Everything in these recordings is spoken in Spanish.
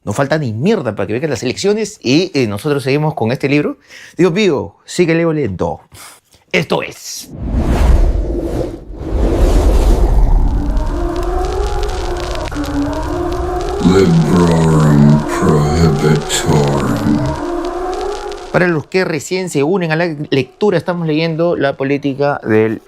No falta ni mierda para que vengan las elecciones y nosotros seguimos con este libro. Dios mío, síguele lento. Esto es... Librorum Prohibitorum. Para los que recién se unen a la lectura, estamos leyendo La política del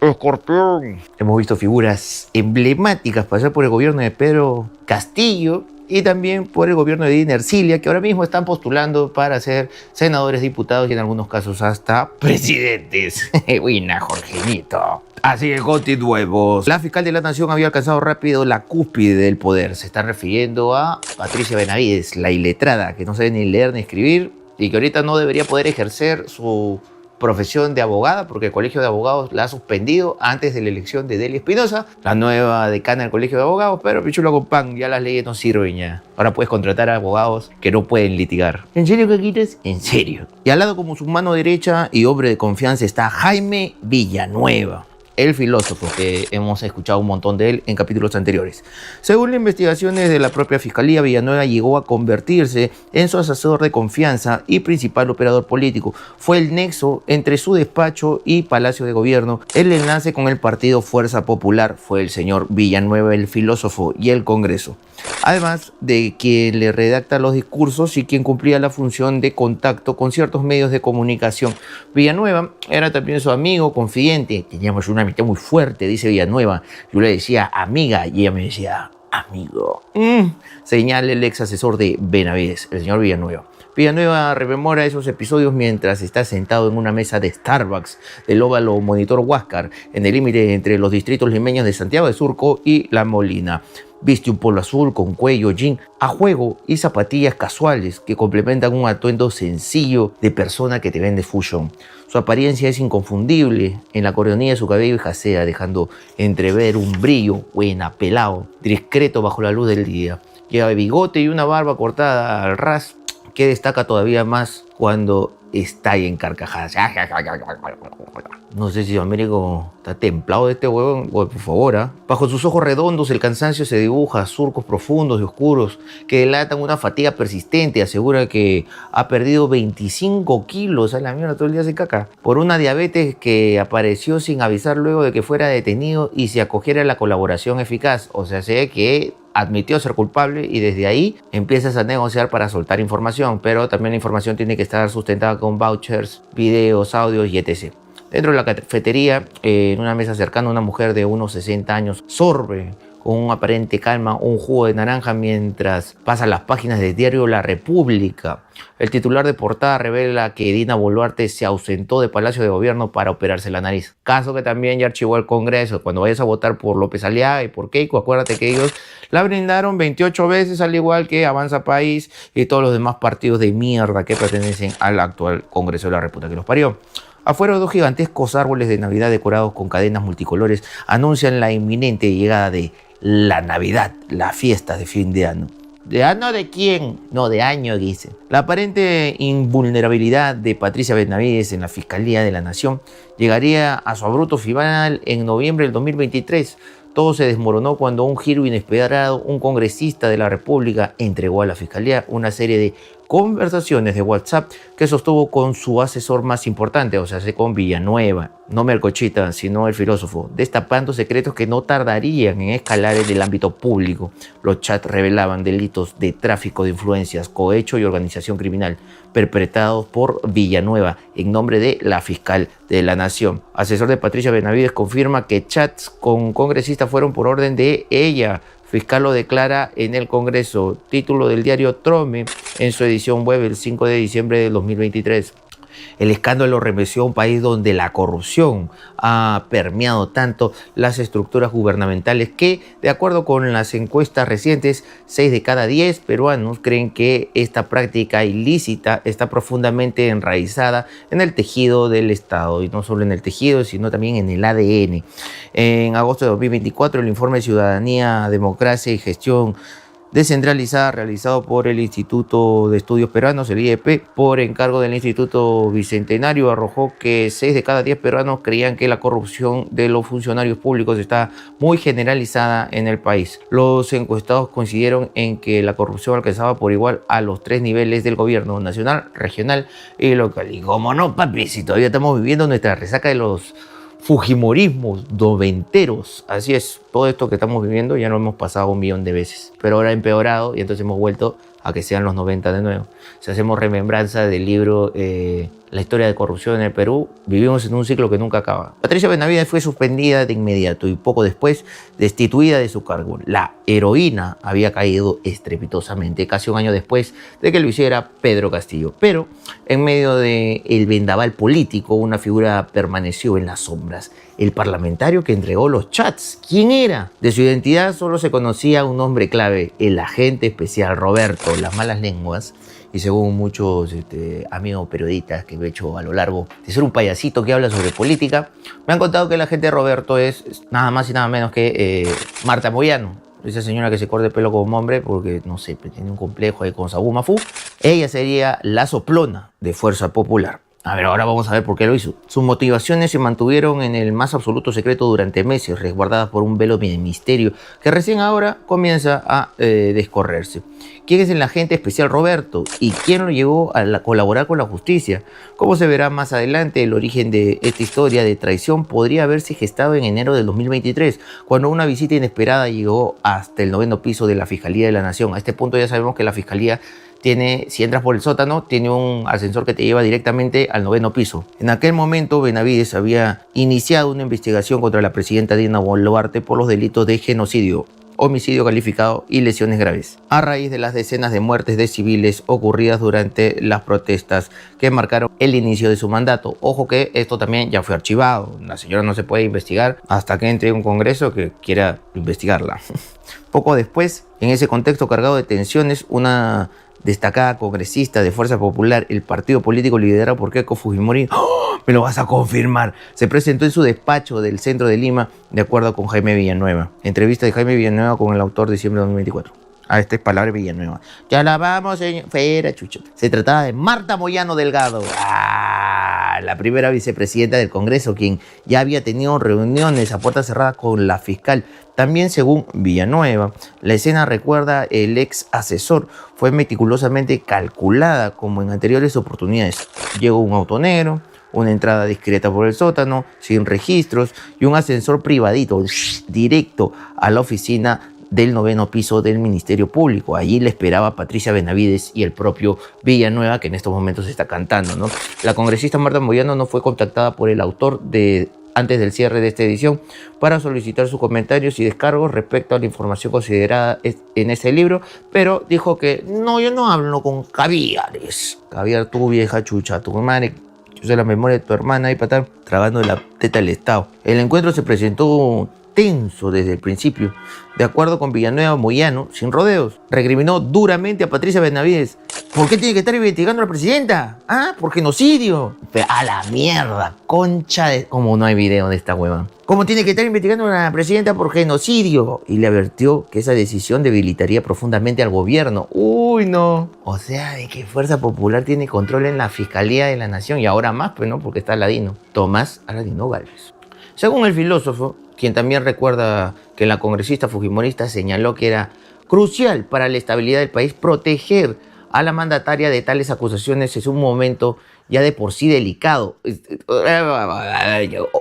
escorpión. Hemos visto figuras emblemáticas pasar por el gobierno de Pedro Castillo y también por el gobierno de Dina Ercilia, que ahora mismo están postulando para ser senadores, diputados y en algunos casos hasta presidentes. Buena, Jorgenito. Así que continuemos. La fiscal de la Nación había alcanzado rápido la cúspide del poder. Se está refiriendo a Patricia Benavides, la iletrada, que no sabe ni leer ni escribir y que ahorita no debería poder ejercer su profesión de abogada porque el Colegio de Abogados la ha suspendido antes de la elección de Delia Espinosa, la nueva decana del Colegio de Abogados, pero pichulo con pan, ya las leyes no sirven ya. Ahora puedes contratar a abogados que no pueden litigar. ¿En serio qué quieres? En serio. Y al lado como su mano derecha y hombre de confianza está Jaime Villanueva, el filósofo, que hemos escuchado un montón de él en capítulos anteriores. Según las investigaciones de la propia Fiscalía, Villanueva llegó a convertirse en su asesor de confianza y principal operador político. Fue el nexo entre su despacho y Palacio de Gobierno. El enlace con el partido Fuerza Popular fue el señor Villanueva, el filósofo, y el Congreso. Además de quien le redacta los discursos y quien cumplía la función de contacto con ciertos medios de comunicación. Villanueva era también su amigo, confidente. Teníamos una amistad muy fuerte, dice Villanueva. Yo le decía amiga y ella me decía amigo. Señala el ex asesor de Benavides, el señor Villanueva. Villanueva rememora esos episodios mientras está sentado en una mesa de Starbucks del óvalo Monitor Huáscar, en el límite entre los distritos limeños de Santiago de Surco y La Molina. Viste un polo azul con cuello, jean a juego y zapatillas casuales que complementan un atuendo sencillo de persona que te vende fusion. Su apariencia es inconfundible. En la coronilla de su cabello jasea, dejando entrever un brillo buena, pelado, discreto bajo la luz del día. Lleva bigote y una barba cortada al ras que destaca todavía más cuando está ahí en carcajadas. No sé si Américo está templado de este huevón, por favor, ¿eh? Bajo sus ojos redondos el cansancio se dibuja, surcos profundos y oscuros que delatan una fatiga persistente. Asegura que ha perdido 25 kilos, a la mierda, todo el día se caca, por una diabetes que apareció sin avisar luego de que fuera detenido y se acogiera a la colaboración eficaz. O sea, sé que admitió ser culpable y desde ahí empiezas a negociar para soltar información, pero también la información tiene que estar sustentada con vouchers, videos, audios y etc. Dentro de la cafetería, en una mesa cercana, una mujer de unos 60 años sorbe con un aparente calma un jugo de naranja mientras pasa las páginas del diario La República. El titular de portada revela que Dina Boluarte se ausentó de Palacio de Gobierno para operarse la nariz. Caso que también ya archivó el Congreso. Cuando vayas a votar por López Aliaga y por Keiko, acuérdate que ellos la brindaron 28 veces, al igual que Avanza País y todos los demás partidos de mierda que pertenecen al actual Congreso de la República que los parió. Afuera, dos gigantescos árboles de Navidad decorados con cadenas multicolores anuncian la inminente llegada de la Navidad, la fiesta de fin de año. ¿De año de quién? No, de año, dice. La aparente invulnerabilidad de Patricia Benavides en la Fiscalía de la Nación llegaría a su abrupto final en noviembre del 2023. Todo se desmoronó cuando un giro inesperado, un congresista de la República entregó a la Fiscalía una serie de conversaciones de WhatsApp que sostuvo con su asesor más importante, o sea, con Villanueva, no Melcochita, sino el filósofo, destapando secretos que no tardarían en escalar en el ámbito público. Los chats revelaban delitos de tráfico de influencias, cohecho y organización criminal perpetrados por Villanueva en nombre de la fiscal de la Nación. Asesor de Patricia Benavides confirma que chats con congresistas fueron por orden de ella. Fiscal lo declara en el Congreso. Título del diario Trome en su edición web el 5 de diciembre de 2023. El escándalo remeció a un país donde la corrupción ha permeado tanto las estructuras gubernamentales que, de acuerdo con las encuestas recientes, 6 de cada 10 peruanos creen que esta práctica ilícita está profundamente enraizada en el tejido del Estado, y no solo en el tejido, sino también en el ADN. En agosto de 2024, el informe Ciudadanía, Democracia y Gestión descentralizada realizado por el Instituto de Estudios Peruanos, el IEP, por encargo del Instituto Bicentenario, arrojó que 6 de cada 10 peruanos creían que la corrupción de los funcionarios públicos está muy generalizada en el país. Los encuestados coincidieron en que la corrupción alcanzaba por igual a los 3 niveles del gobierno: nacional, regional y local. Y como no, papi, si todavía estamos viviendo nuestra resaca de los fujimorismos noventeros. Así es, todo esto que estamos viviendo ya lo hemos pasado 1 millón de veces, pero ahora ha empeorado y entonces hemos vuelto a que sean los 90 de nuevo. Si hacemos remembranza del libro La historia de corrupción en el Perú, vivimos en un ciclo que nunca acaba. Patricia Benavides fue suspendida de inmediato y poco después destituida de su cargo. La heroína había caído estrepitosamente casi 1 año después de que lo hiciera Pedro Castillo. Pero en medio del vendaval político, una figura permaneció en las sombras: el parlamentario que entregó los chats. ¿Quién era? De su identidad solo se conocía un nombre clave: el agente especial Roberto, las malas lenguas. Y según muchos amigos periodistas que he hecho a lo largo de ser un payasito que habla sobre política, me han contado que el agente Roberto es nada más y nada menos que Marta Moyano. Esa señora que se corta el pelo como hombre porque, no sé, tiene un complejo ahí con Sabu Mafú. Ella sería la soplona de Fuerza Popular. A ver, ahora vamos a ver por qué lo hizo. Sus motivaciones se mantuvieron en el más absoluto secreto durante meses, resguardadas por un velo de misterio que recién ahora comienza a descorrerse. ¿Quién es el agente especial Roberto? ¿Y quién lo llevó a colaborar con la justicia? Como se verá más adelante, el origen de esta historia de traición podría haberse gestado en enero del 2023, cuando una visita inesperada llegó hasta el 9º piso de la Fiscalía de la Nación. A este punto ya sabemos que la Fiscalía tiene, si entras por el sótano, tiene un ascensor que te lleva directamente al 9º piso. En aquel momento, Benavides había iniciado una investigación contra la presidenta Dina Boluarte por los delitos de genocidio, homicidio calificado y lesiones graves, a raíz de las decenas de muertes de civiles ocurridas durante las protestas que marcaron el inicio de su mandato. Ojo que esto también ya fue archivado. La señora no se puede investigar hasta que entre un congreso que quiera investigarla. Poco después, en ese contexto cargado de tensiones, una destacada congresista de Fuerza Popular, el partido político liderado por Keiko Fujimori, ¡oh!, me lo vas a confirmar, se presentó en su despacho del centro de Lima, de acuerdo con Jaime Villanueva. Entrevista de Jaime Villanueva con el autor de diciembre de 2024. Esta es palabra de Villanueva. Ya la vamos, señor. Fuera, chucho. Se trataba de Marta Moyano Delgado. La primera vicepresidenta del Congreso, quien ya había tenido reuniones a puerta cerrada con la fiscal. También, según Villanueva, la escena recuerda el ex asesor. Fue meticulosamente calculada como en anteriores oportunidades. Llegó un auto negro, una entrada discreta por el sótano, sin registros, y un ascensor privadito, directo a la oficina del 9º piso del Ministerio Público. Allí le esperaba Patricia Benavides y el propio Villanueva, que en estos momentos está cantando, ¿no? La congresista Marta Moyano no fue contactada por el autor antes del cierre de esta edición para solicitar sus comentarios y descargos respecto a la información considerada en este libro, pero dijo que no, yo no hablo con caviares. Caviar tú, vieja chucha, tu madre. Yo sé la memoria de tu hermana y para estar tragando la teta del Estado. El encuentro se presentó tenso desde el principio. De acuerdo con Villanueva, Moyano, sin rodeos, recriminó duramente a Patricia Benavides. ¿Por qué tiene que estar investigando a la presidenta? ¿Ah? ¿Por genocidio? Pero a la mierda, concha de... Como no hay video de esta hueva. ¿Cómo tiene que estar investigando a la presidenta por genocidio? Y le advirtió que esa decisión debilitaría profundamente al gobierno. Uy, no. O sea, de que Fuerza Popular tiene control en la Fiscalía de la Nación. Y ahora más, pues no, porque está Aladino. Tomás Aladino Gálvez. Según el filósofo, quien también recuerda que la congresista fujimorista señaló que era crucial para la estabilidad del país proteger a la mandataria de tales acusaciones en un momento ya de por sí delicado.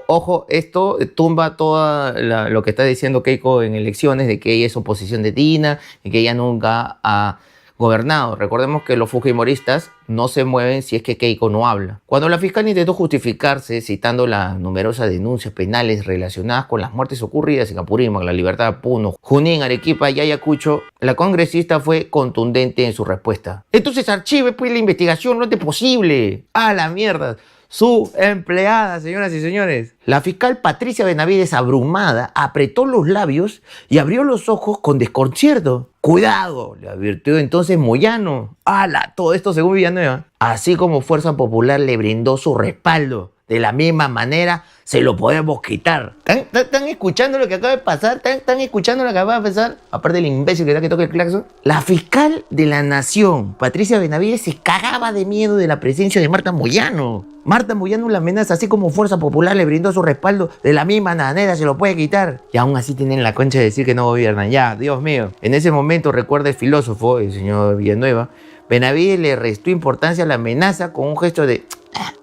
Ojo, esto tumba todo lo que está diciendo Keiko en elecciones, de que ella es oposición de Dina, de que ella nunca ha gobernado. Recordemos que los fujimoristas no se mueven si es que Keiko no habla. Cuando la fiscal intentó justificarse citando las numerosas denuncias penales relacionadas con las muertes ocurridas en Apurímac, La Libertad, Puno, Junín, Arequipa y Ayacucho, la congresista fue contundente en su respuesta. Entonces archive pues la investigación, no es posible. ¡A la mierda! Su empleada, señoras y señores. La fiscal Patricia Benavides, abrumada, apretó los labios y abrió los ojos con desconcierto. ¡Cuidado!, le advirtió entonces Moyano. ¡Hala! Todo esto según Villanueva. Así como Fuerza Popular le brindó su respaldo. de la misma manera se lo podemos quitar. ¿Están escuchando lo que acaba de pasar? ¿Están escuchando lo que acaba de pasar? Aparte del imbécil que toca el claxon. La fiscal de la Nación, Patricia Benavides, se cagaba de miedo de la presencia de Marta Moyano. Marta Moyano la amenaza, así como Fuerza Popular le brindó su respaldo, de la misma manera se lo puede quitar. Y aún así tienen la concha de decir que no gobiernan. Ya, Dios mío. En ese momento, recuerda el filósofo, el señor Villanueva, Benavides le restó importancia a la amenaza con un gesto de...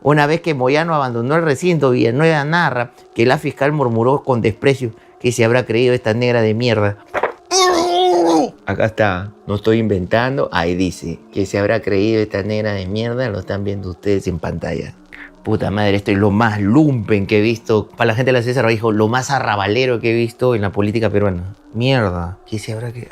Una vez que Moyano abandonó el recinto, Villanueva narra que la fiscal murmuró con desprecio que se habrá creído esta negra de mierda. Acá está, no estoy inventando, ahí dice que se habrá creído esta negra de mierda, lo están viendo ustedes en pantalla. Puta madre, esto es lo más lumpen que he visto. Para la gente de la César dijo, lo más arrabalero que he visto en la política peruana. Mierda, ¿qué se habrá que...?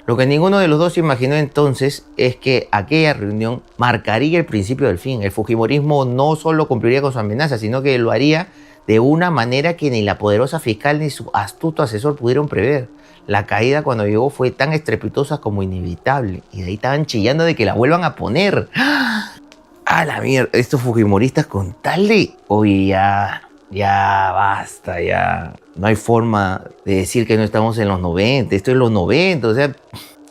Lo que ninguno de los dos se imaginó entonces es que aquella reunión marcaría el principio del fin. El fujimorismo no solo cumpliría con su amenaza, sino que lo haría de una manera que ni la poderosa fiscal ni su astuto asesor pudieron prever. La caída cuando llegó fue tan estrepitosa como inevitable. Y de ahí estaban chillando de que la vuelvan a poner. ¡Ah, la mierda! Estos fujimoristas con tal de... Oye, ya basta, ya. No hay forma de decir que no estamos en los 90. Esto es los 90, o sea,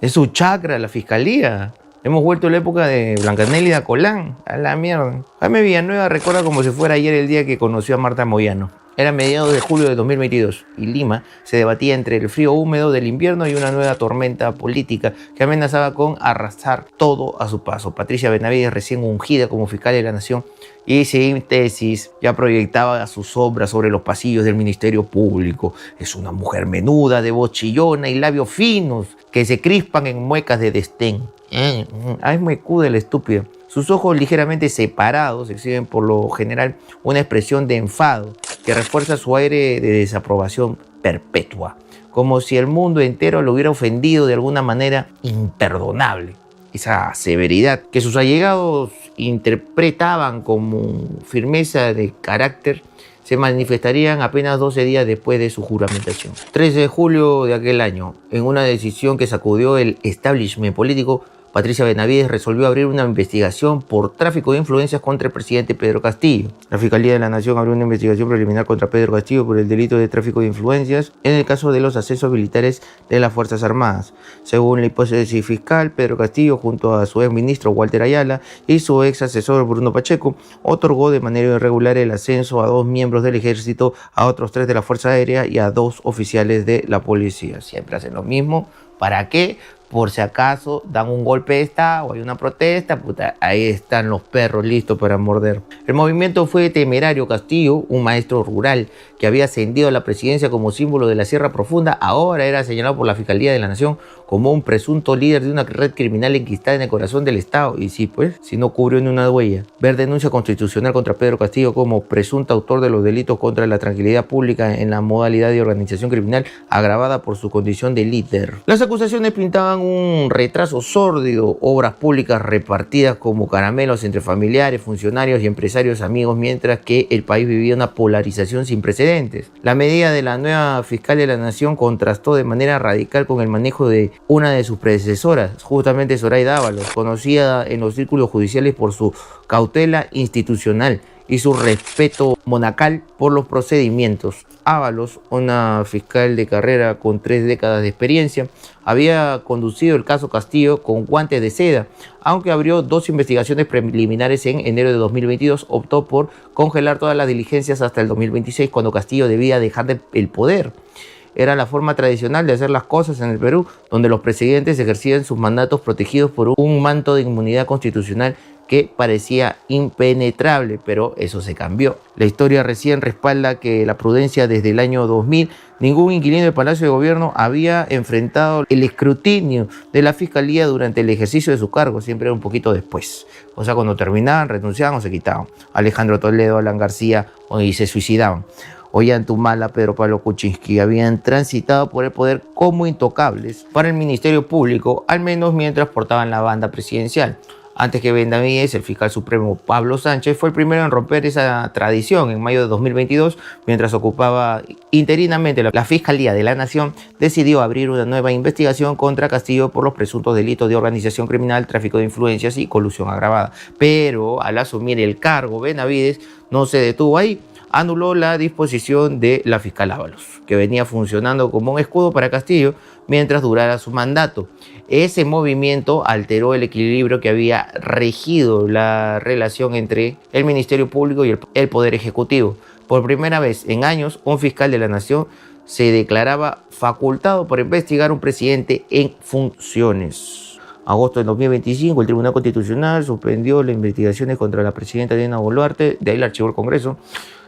es su chakra, la fiscalía. Hemos vuelto a la época de Blancanelli y de Acolán. A la mierda. Jaime Villanueva recuerda como si fuera ayer el día que conoció a Marta Moyano. Era mediados de julio de 2022 y Lima se debatía entre el frío húmedo del invierno y una nueva tormenta política que amenazaba con arrasar todo a su paso. Patricia Benavides, recién ungida como fiscal de la Nación y sin tesis, ya proyectaba a su sombra sobre los pasillos del Ministerio Público. Es una mujer menuda, de voz chillona y labios finos que se crispan en muecas de desdén. Es muy cuda la estúpida. Sus ojos ligeramente separados exhiben por lo general una expresión de enfado que refuerza su aire de desaprobación perpetua, como si el mundo entero lo hubiera ofendido de alguna manera imperdonable. Esa severidad que sus allegados interpretaban como firmeza de carácter se manifestarían apenas 12 días después de su juramentación. 13 de julio de aquel año, en una decisión que sacudió el establishment político, Patricia Benavides resolvió abrir una investigación por tráfico de influencias contra el presidente Pedro Castillo. La Fiscalía de la Nación abrió una investigación preliminar contra Pedro Castillo por el delito de tráfico de influencias en el caso de los ascensos militares de las Fuerzas Armadas. Según la hipótesis fiscal, Pedro Castillo, junto a su exministro Walter Ayala y su ex asesor Bruno Pacheco, otorgó de manera irregular el ascenso a 2 miembros del ejército, a otros 3 de la Fuerza Aérea y a 2 oficiales de la policía. Siempre hacen lo mismo. ¿Para qué? Por si acaso dan un golpe de estado o hay una protesta, puta, ahí están los perros listos para morder. El movimiento fue Temerario Castillo, un maestro rural que había ascendido a la presidencia como símbolo de la Sierra Profunda, ahora era señalado por la Fiscalía de la Nación como un presunto líder de una red criminal enquistada en el corazón del Estado. Y sí, pues, si no cubrió ni una huella. Ver denuncia constitucional contra Pedro Castillo como presunto autor de los delitos contra la tranquilidad pública en la modalidad de organización criminal agravada por su condición de líder. Las acusaciones pintaban un retraso sórdido, obras públicas repartidas como caramelos entre familiares, funcionarios y empresarios amigos, mientras que el país vivía una polarización sin precedentes. La medida de la nueva fiscal de la Nación contrastó de manera radical con el manejo de una de sus predecesoras, justamente Zoraida Ábalos, conocida en los círculos judiciales por su cautela institucional y su respeto monacal por los procedimientos. Ábalos, una fiscal de carrera con 3 décadas de experiencia, había conducido el caso Castillo con guantes de seda. Aunque abrió 2 investigaciones preliminares en enero de 2022, optó por congelar todas las diligencias hasta el 2026, cuando Castillo debía dejar el poder. Era la forma tradicional de hacer las cosas en el Perú, donde los presidentes ejercían sus mandatos protegidos por un manto de inmunidad constitucional que parecía impenetrable, pero eso se cambió. La historia recién respalda que la prudencia desde el año 2000, ningún inquilino del Palacio de Gobierno había enfrentado el escrutinio de la Fiscalía durante el ejercicio de su cargo, siempre era un poquito después. O sea, cuando terminaban, renunciaban o se quitaban. Alejandro Toledo, Alan García, y se suicidaban. Ollantumala, Pedro Pablo Kuczynski habían transitado por el poder como intocables para el Ministerio Público, al menos mientras portaban la banda presidencial. Antes que Benavides, el fiscal supremo Pablo Sánchez fue el primero en romper esa tradición. En mayo de 2022, mientras ocupaba interinamente la Fiscalía de la Nación, decidió abrir una nueva investigación contra Castillo por los presuntos delitos de organización criminal, tráfico de influencias y colusión agravada. Pero al asumir el cargo, Benavides no se detuvo ahí. Anuló la disposición de la fiscal Ábalos, que venía funcionando como un escudo para Castillo mientras durara su mandato. Ese movimiento alteró el equilibrio que había regido la relación entre el Ministerio Público y el Poder Ejecutivo. Por primera vez en años, un fiscal de la Nación se declaraba facultado para investigar a un presidente en funciones. Agosto de 2025, el Tribunal Constitucional suspendió las investigaciones contra la presidenta Dina Boluarte, de ahí la archivó el Congreso,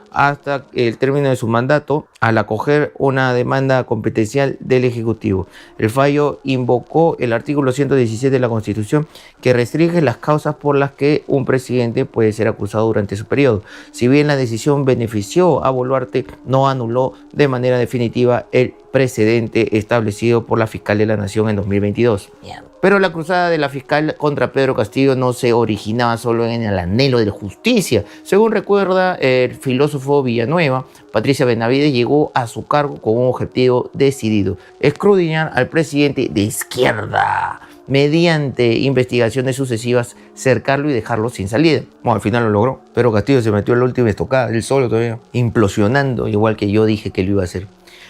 hasta el término de su mandato, al acoger una demanda competencial del Ejecutivo. El fallo invocó el artículo 117 de la Constitución, que restringe las causas por las que un presidente puede ser acusado durante su periodo. Si bien la decisión benefició a Boluarte, no anuló de manera definitiva el precedente establecido por la fiscal de la Nación en 2022. Pero la cruzada de la fiscal contra Pedro Castillo no se originaba solo en el anhelo de justicia. Según recuerda el filósofo Villanueva, Patricia Benavides llegó a su cargo con un objetivo decidido: escrudinar al presidente de izquierda, mediante investigaciones sucesivas, cercarlo y dejarlo sin salida. Bueno, al final lo logró. Pero Castillo se metió en la última estocada, él solo todavía, implosionando, igual que yo dije que lo iba a hacer.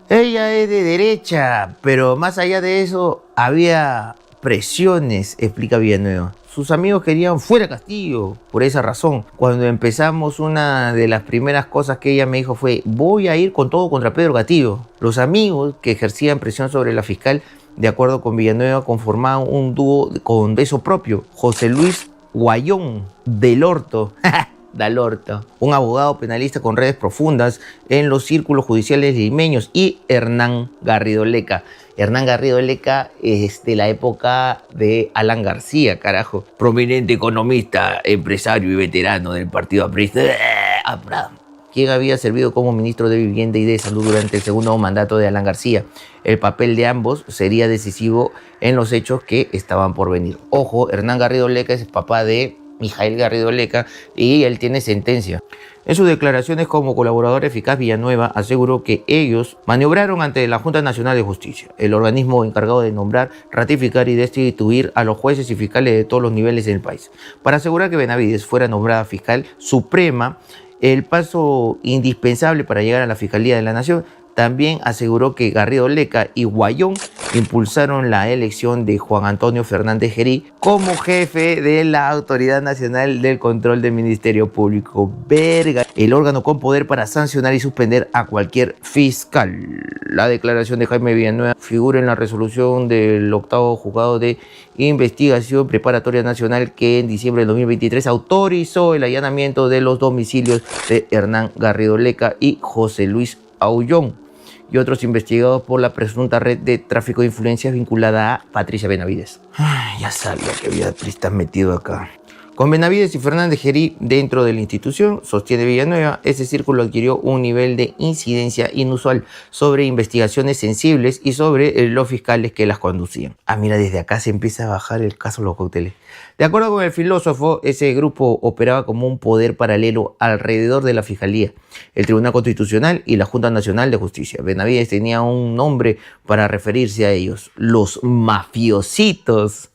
Ella es de derecha, pero más allá de eso, había presiones, explica Villanueva. Sus amigos querían fuera Castillo. Por esa razón, cuando empezamos, una de las primeras cosas que ella me dijo fue: voy a ir con todo contra Pedro Castillo. Los amigos que ejercían presión sobre la fiscal, de acuerdo con Villanueva, conformaban un dúo con beso propio: José Luis Guayón del Horto. Dalorto, un abogado penalista con redes profundas en los círculos judiciales limeños, y Hernán Garrido Leca. Hernán Garrido Leca es de la época de Alan García, carajo. Prominente economista, empresario y veterano del partido aprista, quien había servido como ministro de Vivienda y de Salud durante el segundo mandato de Alan García. El papel de ambos sería decisivo en los hechos que estaban por venir. Ojo, Hernán Garrido Leca es el papá de Mijael Garrido Leca y él tiene sentencia. En sus declaraciones como colaborador eficaz, Villanueva aseguró que ellos maniobraron ante la Junta Nacional de Justicia, el organismo encargado de nombrar, ratificar y destituir a los jueces y fiscales de todos los niveles en el país. Para asegurar que Benavides fuera nombrada fiscal suprema, el paso indispensable para llegar a la Fiscalía de la Nación, también aseguró que Garrido Leca y Guayón impulsaron la elección de Juan Antonio Fernández Gerí como jefe de la Autoridad Nacional del Control del Ministerio Público. Verga, el órgano con poder para sancionar y suspender a cualquier fiscal. La declaración de Jaime Villanueva figura en la resolución del 8º Juzgado de Investigación Preparatoria Nacional, que en diciembre de 2023 autorizó el allanamiento de los domicilios de Hernán Garrido Leca y José Luis Aullón y otros investigados por la presunta red de tráfico de influencias vinculada a Patricia Benavides. Ya sabía que había pristas metido acá. Con Benavides y Fernández Gerí dentro de la institución, sostiene Villanueva, ese círculo adquirió un nivel de incidencia inusual sobre investigaciones sensibles y sobre los fiscales que las conducían. Mira, desde acá se empieza a bajar el caso de los cócteles. De acuerdo con el filósofo, ese grupo operaba como un poder paralelo alrededor de la Fiscalía, el Tribunal Constitucional y la Junta Nacional de Justicia. Benavides tenía un nombre para referirse a ellos: los mafiositos.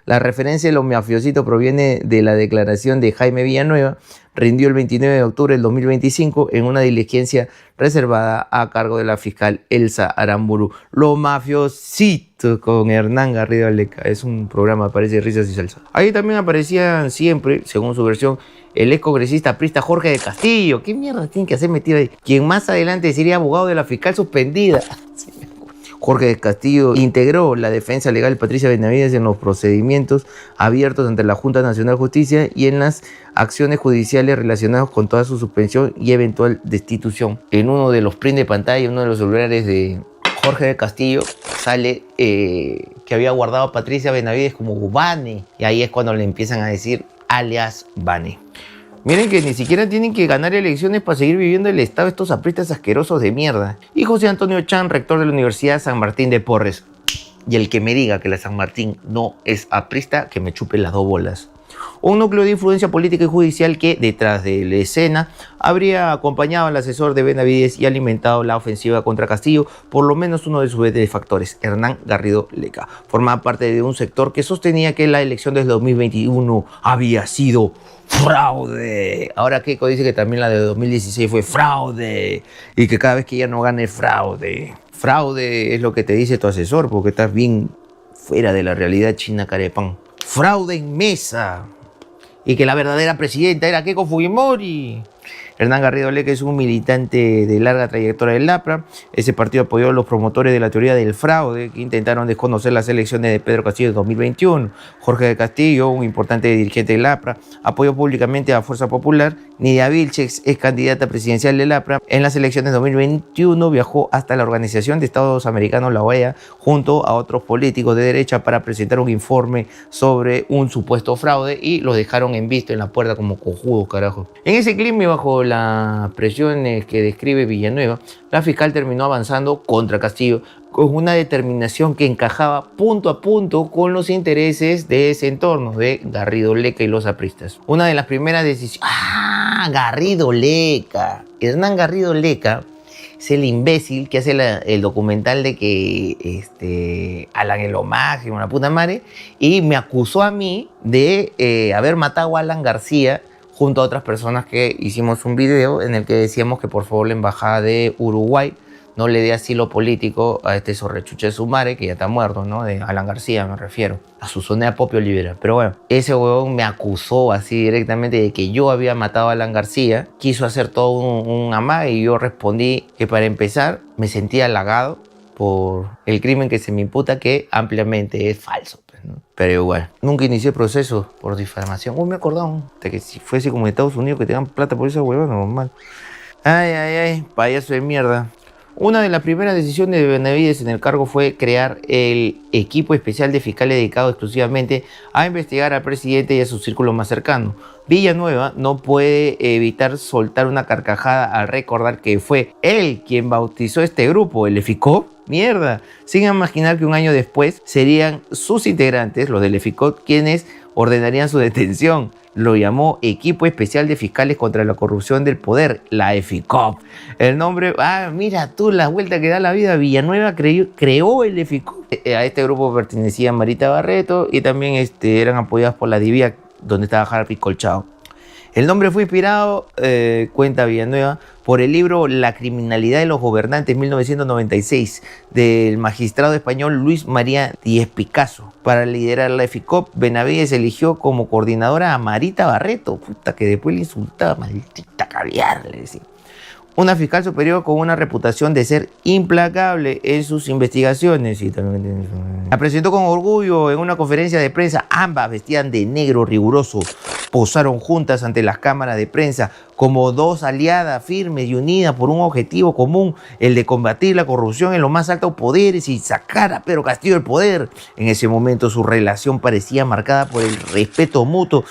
La referencia de los mafiositos proviene de la declaración de Jaime Villanueva, rindió el 29 de octubre del 2025 en una diligencia reservada a cargo de la fiscal Elsa Aramburu. Los mafiositos con Hernán Garrido Leca. Es un programa, parece risas y salsa. Ahí también aparecían siempre, según su versión, el ex congresista aprista Jorge de Castillo. ¿Qué mierda tiene que hacer metido ahí? Quien más adelante sería abogado de la fiscal suspendida. Jorge de Castillo integró la defensa legal de Patricia Benavides en los procedimientos abiertos ante la Junta Nacional de Justicia y en las acciones judiciales relacionadas con toda su suspensión y eventual destitución. En uno de los prints de pantalla, uno de los celulares de Jorge de Castillo, sale que había guardado a Patricia Benavides como Bane, y ahí es cuando le empiezan a decir alias Bane. Miren que ni siquiera tienen que ganar elecciones para seguir viviendo el estado estos apristas asquerosos de mierda. Y José Antonio Chan, rector de la Universidad San Martín de Porres. Y el que me diga que la San Martín no es aprista, que me chupe las dos bolas. Un núcleo de influencia política y judicial que, detrás de la escena, habría acompañado al asesor de Benavides y alimentado la ofensiva contra Castillo, por lo menos uno de sus benefactores, Hernán Garrido Leca. Formaba parte de un sector que sostenía que la elección del 2021 había sido fraude. Ahora Keiko dice que también la de 2016 fue fraude y que cada vez que ella no gane fraude. Fraude es lo que te dice tu asesor porque estás bien fuera de la realidad china carepán. Fraude en mesa. Y que la verdadera presidenta era Keiko Fujimori. Hernán Garrido Leca es un militante de larga trayectoria del LAPRA. Ese partido apoyó a los promotores de la teoría del fraude que intentaron desconocer las elecciones de Pedro Castillo de 2021. Jorge de Castillo, un importante dirigente del LAPRA, apoyó públicamente a Fuerza Popular. Nidia Vilches es candidata presidencial del LAPRA. En las elecciones de 2021 viajó hasta la Organización de Estados Americanos, la OEA, junto a otros políticos de derecha para presentar un informe sobre un supuesto fraude y los dejaron en visto en la puerta como cojudos, carajo. En ese clima y bajo las presiones que describe Villanueva, la fiscal terminó avanzando contra Castillo con una determinación que encajaba punto a punto con los intereses de ese entorno, de Garrido Leca y los apristas. Una de las primeras decisiones... ¡Ah! Garrido Leca. Hernán Garrido Leca es el imbécil que hace el documental de que Alan es lo máximo, la puta madre, y me acusó a mí de haber matado a Alan García junto a otras personas que hicimos un video en el que decíamos que por favor la embajada de Uruguay no le dé asilo político a este sorrechuche de su madre, que ya está muerto, ¿no? De Alan García me refiero, a Susana Popio Olivera. Pero bueno, ese huevón me acusó así directamente de que yo había matado a Alan García, quiso hacer todo un amague y yo respondí que para empezar me sentía halagado por el crimen que se me imputa, que ampliamente es falso. ¿No? Pero igual, nunca inicié proceso por difamación. Uy, me he acordado de que si fuese como en Estados Unidos que te dan plata por esa huevona, normal. Ay, payaso de mierda. Una de las primeras decisiones de Benavides en el cargo fue crear el equipo especial de fiscales dedicado exclusivamente a investigar al presidente y a su círculo más cercano. Villanueva no puede evitar soltar una carcajada al recordar que fue él quien bautizó este grupo, el EFICOP. Mierda, sin imaginar que un año después serían sus integrantes, los del EFICOP, quienes ordenarían su detención. Lo llamó Equipo Especial de Fiscales contra la Corrupción del Poder, la EFICOP. El nombre, mira tú la vuelta que da la vida. Villanueva creó el EFICOP. A este grupo pertenecían Marita Barreto y también eran apoyados por la DIVIAC, donde estaba Harvey Colchado. El nombre fue inspirado, cuenta Villanueva, por el libro La criminalidad de los gobernantes, 1996, del magistrado español Luis María Díez Picasso. Para liderar la EFICOP, Benavides eligió como coordinadora a Marita Barreto, puta, que después le insultaba, maldita caviar, le decía. Una fiscal superior con una reputación de ser implacable en sus investigaciones. Y también la presentó con orgullo en una conferencia de prensa. Ambas vestían de negro riguroso. Posaron juntas ante las cámaras de prensa como dos aliadas firmes y unidas por un objetivo común, el de combatir la corrupción en los más altos poderes y sacar a Pedro Castillo del poder. En ese momento su relación parecía marcada por el respeto mutuo.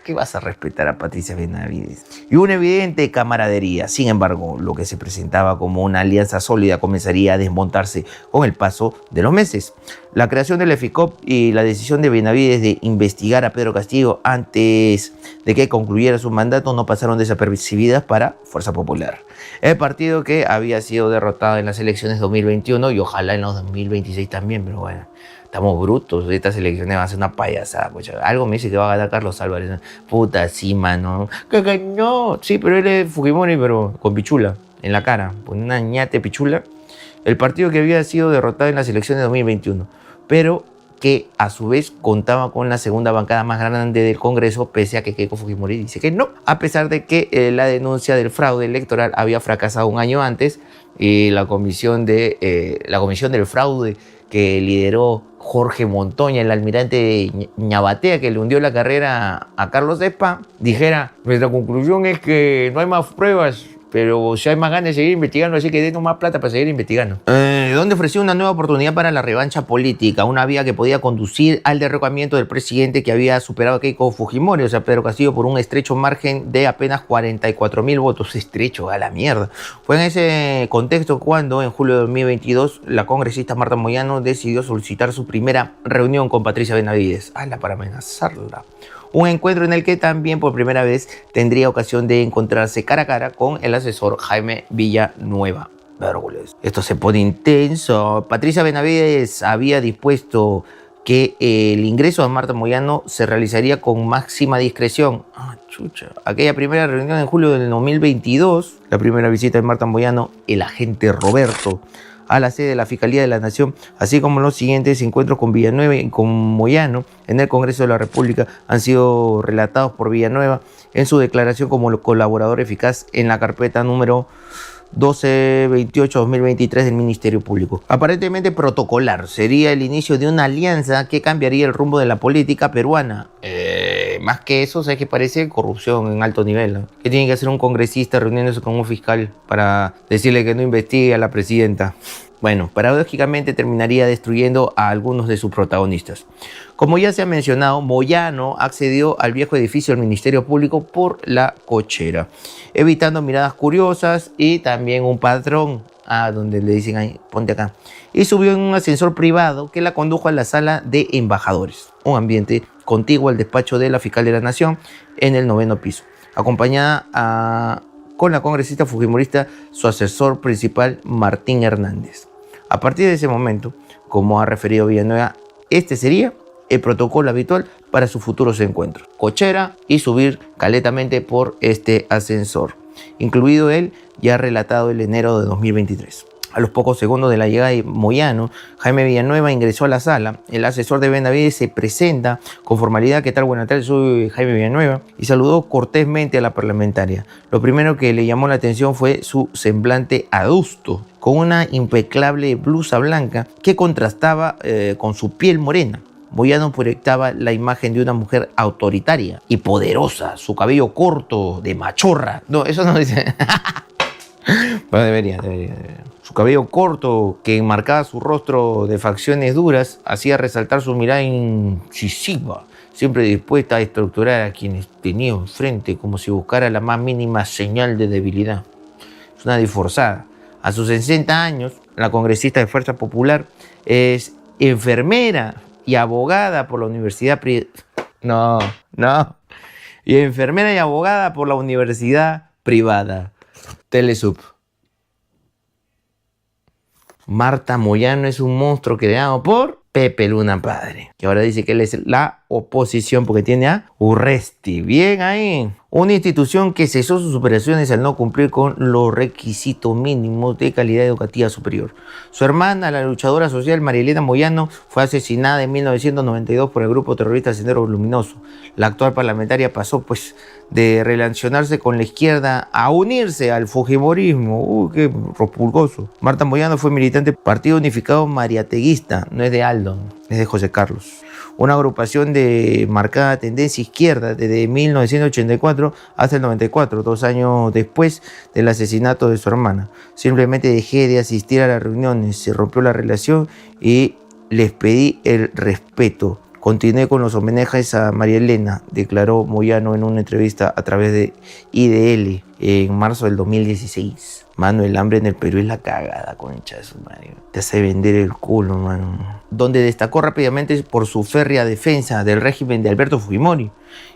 ¿Qué vas a respetar a Patricia Benavides? Y una evidente camaradería. Sin embargo, lo que se presentaba como una alianza sólida comenzaría a desmontarse con el paso de los meses. La creación del EFICOP y la decisión de Benavides de investigar a Pedro Castillo antes de que concluyera su mandato no pasaron desapercibidas para Fuerza Popular. El partido que había sido derrotado en las elecciones 2021 y ojalá en los 2026 también, pero bueno. Estamos brutos, estas elecciones van a ser una payasada. Pues. Algo me dice que va a ganar Carlos Álvarez. Puta, sí, mano. No, sí, pero él es Fujimori, pero con pichula en la cara. Con una ñate pichula. El partido que había sido derrotado en las elecciones de 2021. Pero que a su vez contaba con la segunda bancada más grande del Congreso, pese a que Keiko Fujimori dice que no. A pesar de que la denuncia del fraude electoral había fracasado un año antes, y la comisión del fraude que lideró Jorge Montoña, el almirante de Ñabatea, que le hundió la carrera a Carlos Espa, dijera: nuestra conclusión es que no hay más pruebas, pero si hay más ganas de seguir investigando, así que denos más plata para seguir investigando. Donde ofreció una nueva oportunidad para la revancha política, una vía que podía conducir al derrocamiento del presidente que había superado a Keiko Fujimori, o sea, Pedro Castillo, por un estrecho margen de apenas 44.000 votos. Estrecho, a la mierda. Fue en ese contexto cuando, en julio de 2022, la congresista Marta Moyano decidió solicitar su primera reunión con Patricia Benavides. Para amenazarla. Un encuentro en el que también por primera vez tendría ocasión de encontrarse cara a cara con el asesor Jaime Villanueva. Esto se pone intenso. Patricia Benavides había dispuesto que el ingreso a Marta Moyano se realizaría con máxima discreción. Chucha. Aquella primera reunión en julio del 2022, la primera visita de Marta Moyano, el agente Roberto, a la sede de la Fiscalía de la Nación, así como los siguientes encuentros con Villanueva y con Moyano en el Congreso de la República, han sido relatados por Villanueva en su declaración como colaborador eficaz en la carpeta número 1228-2023 del Ministerio Público. Aparentemente protocolar, sería el inicio de una alianza que cambiaría el rumbo de la política peruana. Más que eso, ¿sabes qué parece? Corrupción en alto nivel, ¿no? ¿Qué tiene que hacer un congresista reuniéndose con un fiscal para decirle que no investigue a la presidenta? Bueno, paradójicamente terminaría destruyendo a algunos de sus protagonistas. Como ya se ha mencionado, Moyano accedió al viejo edificio del Ministerio Público por la cochera, evitando miradas curiosas y también un patrón, donde le dicen ahí, ponte acá, y subió en un ascensor privado que la condujo a la sala de embajadores, un ambiente contiguo al despacho de la Fiscal de la Nación en el 9º piso, acompañada con la congresista fujimorista, su asesor principal, Martín Hernández. A partir de ese momento, como ha referido Villanueva, este sería el protocolo habitual para sus futuros encuentros. Cochera y subir caletamente por este ascensor, incluido el ya relatado el enero de 2023. A los pocos segundos de la llegada de Moyano, Jaime Villanueva ingresó a la sala. El asesor de Benavides se presenta con formalidad: ¿qué tal? Buenas tardes, soy Jaime Villanueva, y saludó cortésmente a la parlamentaria. Lo primero que le llamó la atención fue su semblante adusto, con una impecable blusa blanca que contrastaba con su piel morena. Moyano proyectaba la imagen de una mujer autoritaria y poderosa, su cabello corto, de machorra. No, eso no dice. Bueno, debería. Su cabello corto, que enmarcaba su rostro de facciones duras, hacía resaltar su mirada incisiva, siempre dispuesta a estructurar a quienes tenía enfrente, como si buscara la más mínima señal de debilidad. Es una disforzada. A sus 60 años, la congresista de Fuerza Popular es enfermera y abogada por la Universidad Y enfermera y abogada por la Universidad Privada. Telesub. Marta Moyano es un monstruo creado por Pepe Luna Padre, que ahora dice que él es la oposición porque tiene a Urresti. Bien ahí. Una institución que cesó sus operaciones al no cumplir con los requisitos mínimos de calidad educativa superior. Su hermana, la luchadora social María Elena Moyano, fue asesinada en 1992 por el grupo terrorista Sendero Luminoso. La actual parlamentaria pasó de relacionarse con la izquierda a unirse al fujimorismo. ¡Qué repulgoso! Marta Moyano fue militante del Partido Unificado Mariateguista, no es de Aldo, es de José Carlos. Una agrupación de marcada tendencia izquierda desde 1984 hasta el 94, 2 años después del asesinato de su hermana. Simplemente dejé de asistir a las reuniones, se rompió la relación y les pedí el respeto. Continué con los homenajes a María Elena, declaró Moyano en una entrevista a través de IDL en marzo del 2016. Mano, el hambre en el Perú es la cagada, concha de su madre. Te hace vender el culo, mano. Donde destacó rápidamente por su férrea defensa del régimen de Alberto Fujimori,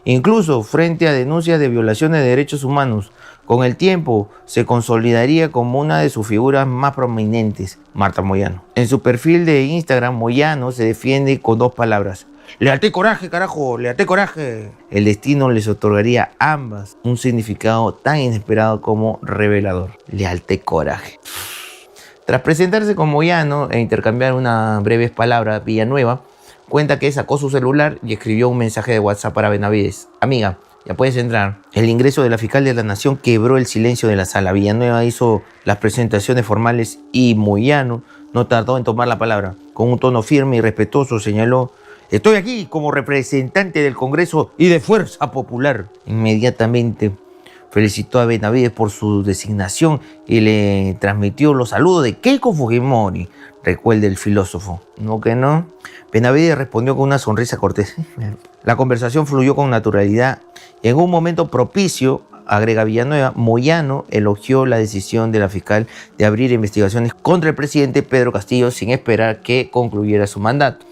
incluso frente a denuncias de violaciones de derechos humanos. Con el tiempo se consolidaría como una de sus figuras más prominentes, Marta Moyano. En su perfil de Instagram, Moyano se defiende con 2 palabras: lealtad y coraje, carajo, lealtad y coraje. El destino les otorgaría a ambas un significado tan inesperado como revelador: lealtad y coraje. Tras presentarse con Moyano e intercambiar unas breves palabras, Villanueva cuenta que sacó su celular y escribió un mensaje de WhatsApp para Benavides: amiga, ya puedes entrar. El ingreso de la Fiscal de la Nación quebró el silencio de la sala. Villanueva hizo las presentaciones formales y Moyano no tardó en tomar la palabra. Con un tono firme y respetuoso señaló: estoy aquí como representante del Congreso y de Fuerza Popular. Inmediatamente felicitó a Benavides por su designación y le transmitió los saludos de Keiko Fujimori, recuerda el filósofo. ¿No que no? Benavides respondió con una sonrisa cortés. La conversación fluyó con naturalidad y en un momento propicio, agrega Villanueva, Moyano elogió la decisión de la fiscal de abrir investigaciones contra el presidente Pedro Castillo sin esperar que concluyera su mandato.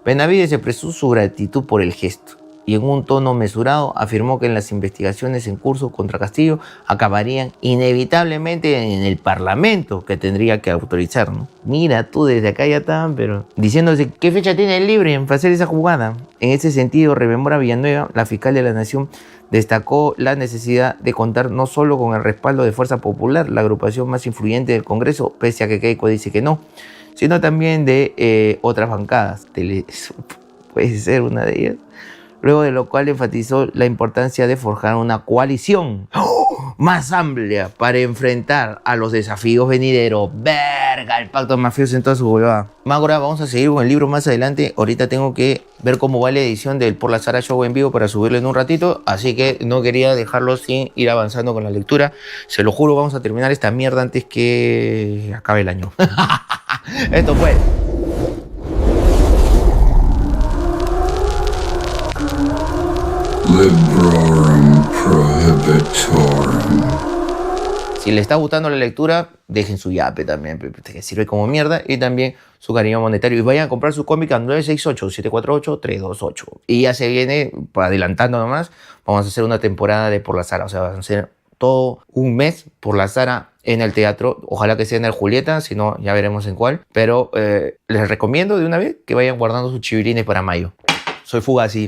Benavides expresó su gratitud por el gesto. y en un tono mesurado afirmó que las investigaciones en curso contra Castillo acabarían inevitablemente en el Parlamento, que tendría que autorizar, ¿no? Mira tú, desde acá ya estaban, pero diciéndose qué fecha tiene el libre en hacer esa jugada. En ese sentido, rememora Villanueva, la fiscal de la Nación, destacó la necesidad de contar no solo con el respaldo de Fuerza Popular, la agrupación más influyente del Congreso, pese a que Keiko dice que no, sino también de otras bancadas. Puede ser una de ellas. Luego de lo cual enfatizó la importancia de forjar una coalición más amplia para enfrentar a los desafíos venideros. Verga, el pacto mafioso en toda su huevada. Magora, vamos a seguir con el libro más adelante. Ahorita tengo que ver cómo va la edición del Por la Sara Show en vivo para subirlo en un ratito, así que no quería dejarlo sin ir avanzando con la lectura. Se lo juro, vamos a terminar esta mierda antes que acabe el año. Esto fue... Librorum Prohibitorum. Si les está gustando la lectura, dejen su yape también, que sirve como mierda, y también su cariño monetario. Y vayan a comprar su cómic al 968-748-328. Y ya se viene, adelantando nomás, vamos a hacer una temporada de Por la Sara. O sea, vamos a hacer todo un mes Por la Sara en el teatro. Ojalá que sea en el Julieta, si no, ya veremos en cuál. Pero les recomiendo de una vez que vayan guardando sus chivirines para mayo. Soy Fugazi.